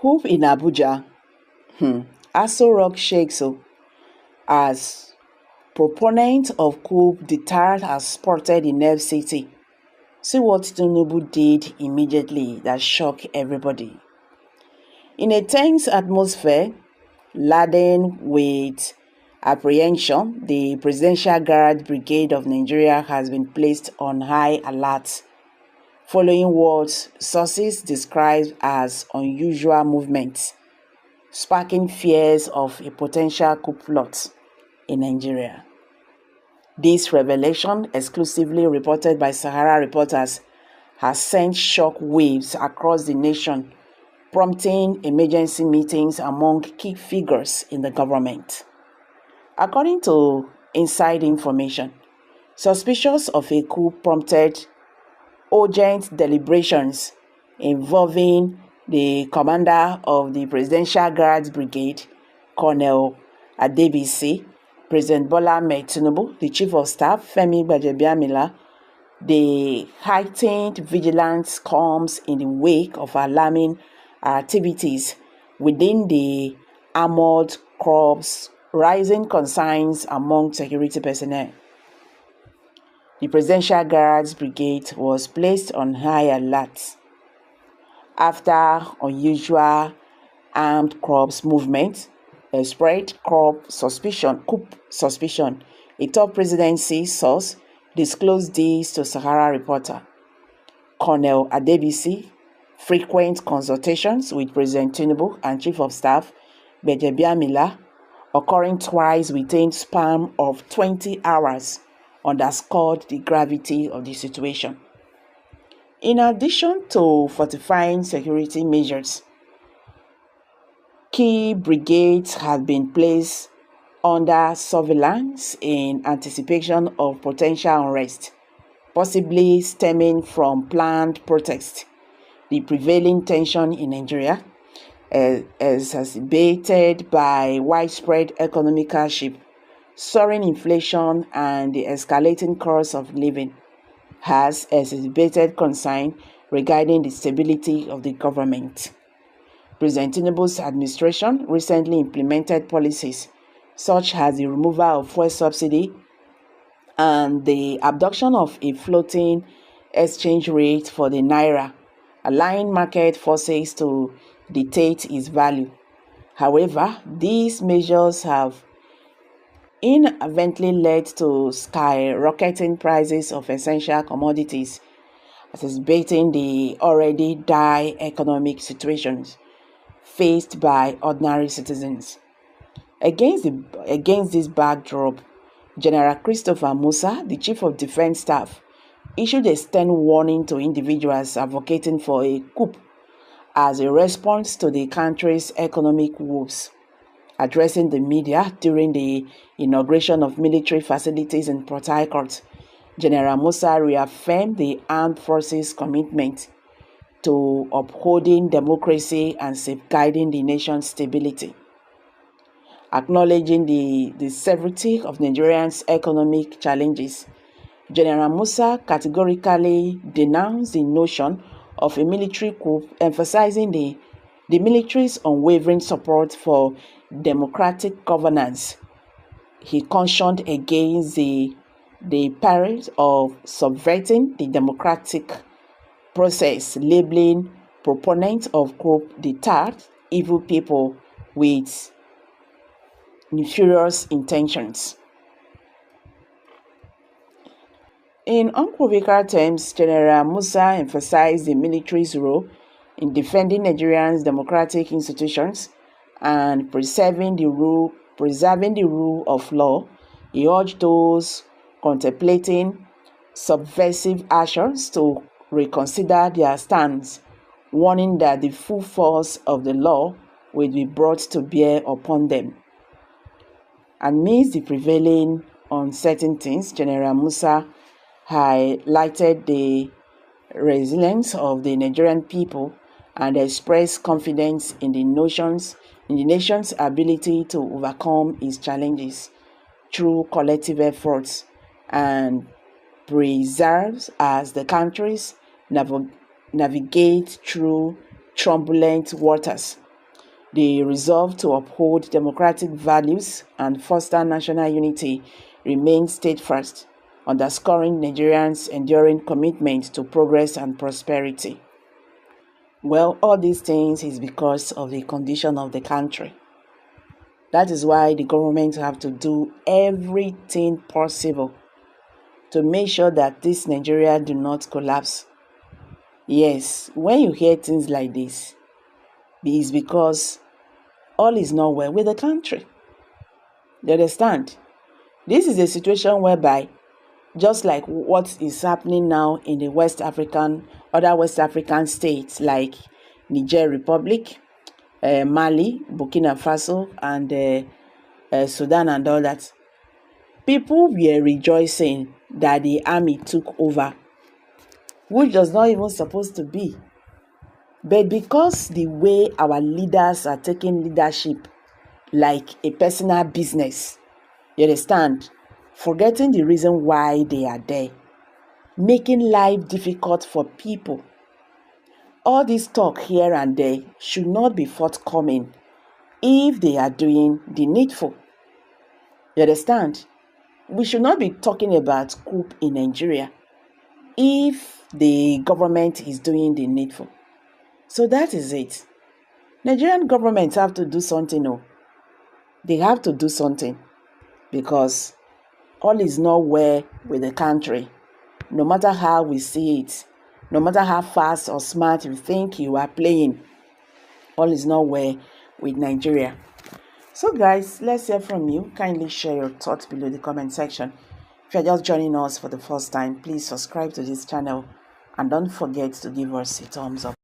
Coup in Abuja. Aso Rock shakes as proponents of coup deterred as spotted in FCT. See what Tinubu did immediately that shocked everybody. In a tense atmosphere, laden with apprehension, the Presidential Guard Brigade of Nigeria has been placed on high alert following what sources describe as unusual movements, sparking fears of a potential coup plot in Nigeria. This revelation, exclusively reported by Sahara reporters, has sent shock waves across the nation, prompting emergency meetings among key figures in the government. According to inside information, suspicions of a coup prompted urgent deliberations involving the commander of the Presidential Guards Brigade, Colonel Adebisi, President Bola Ahmed Tinubu, the Chief of Staff, Femi Gbajabiamila. The heightened vigilance comes in the wake of alarming activities within the armored corps, rising concerns among security personnel. The Presidential Guards Brigade was placed on high alert after unusual armed corps movement spread coup suspicion. A top presidency source disclosed this to Sahara reporter. Colonel Adebisi frequent consultations with President Tinubu and Chief of Staff Gbajabiamila, occurring twice within a span of 20 hours, underscored the gravity of the situation. In addition to fortifying security measures, key brigades have been placed under surveillance in anticipation of potential unrest, possibly stemming from planned protests. The prevailing tension in Nigeria, exacerbated by widespread economic hardship, soaring inflation, and the escalating cost of living, has exacerbated concern regarding the stability of the government. President Tinubu's administration recently implemented policies such as the removal of fuel subsidy and the abduction of a floating exchange rate for the naira, allowing market forces to dictate its value. However, these measures have inadvertently led to skyrocketing prices of essential commodities, exacerbating the already dire economic situations faced by ordinary citizens. Against this backdrop, General Christopher Musa, the Chief of Defense Staff, issued a stern warning to individuals advocating for a coup as a response to the country's economic woes. Addressing the media during the inauguration of military facilities in Port Harcourt, General Musa reaffirmed the armed forces' commitment to upholding democracy and safeguarding the nation's stability. Acknowledging the severity of Nigerians' economic challenges, General Musa categorically denounced the notion of a military coup, emphasizing the military's unwavering support for democratic governance. He cautioned against the perils of subverting the democratic process, labeling proponents of coup deterred evil people with nefarious intentions. In unequivocal terms, General Musa emphasized the military's role in defending Nigerians' democratic institutions and preserving the rule of law. He urged those contemplating subversive actions to reconsider their stance, warning that the full force of the law will be brought to bear upon them. Amidst the prevailing uncertainties, General Musa highlighted the resilience of the Nigerian people and expressed confidence in the nation's ability to overcome its challenges through collective efforts and preserves as the countries navigate through turbulent waters. The resolve to uphold democratic values and foster national unity remains steadfast, underscoring Nigerians' enduring commitment to progress and prosperity. Well, all these things is because of the condition of the country. That is why the government have to do everything possible to make sure that this Nigeria do not collapse. Yes, when you hear things like this, it is because all is not well with the country. You understand? This is a situation whereby, just like what is happening now in the other West African states like Niger Republic, Mali, Burkina Faso, and Sudan and all that, people were rejoicing that the army took over, which was not even supposed to be. But because the way our leaders are taking leadership like a personal business, you understand, forgetting the reason why they are there, making life difficult for people. All this talk here and there should not be forthcoming if they are doing the needful. You understand? We should not be talking about coup in Nigeria if the government is doing the needful. So that is it. Nigerian governments have to do something. No, they have to do something because all is not well with the country. No matter how we see it, no matter how fast or smart you think you are playing, all is not well with Nigeria. So guys, let's hear from you. Kindly share your thoughts below the comment section. If you're just joining us for the first time, please subscribe to this channel and don't forget to give us a thumbs up.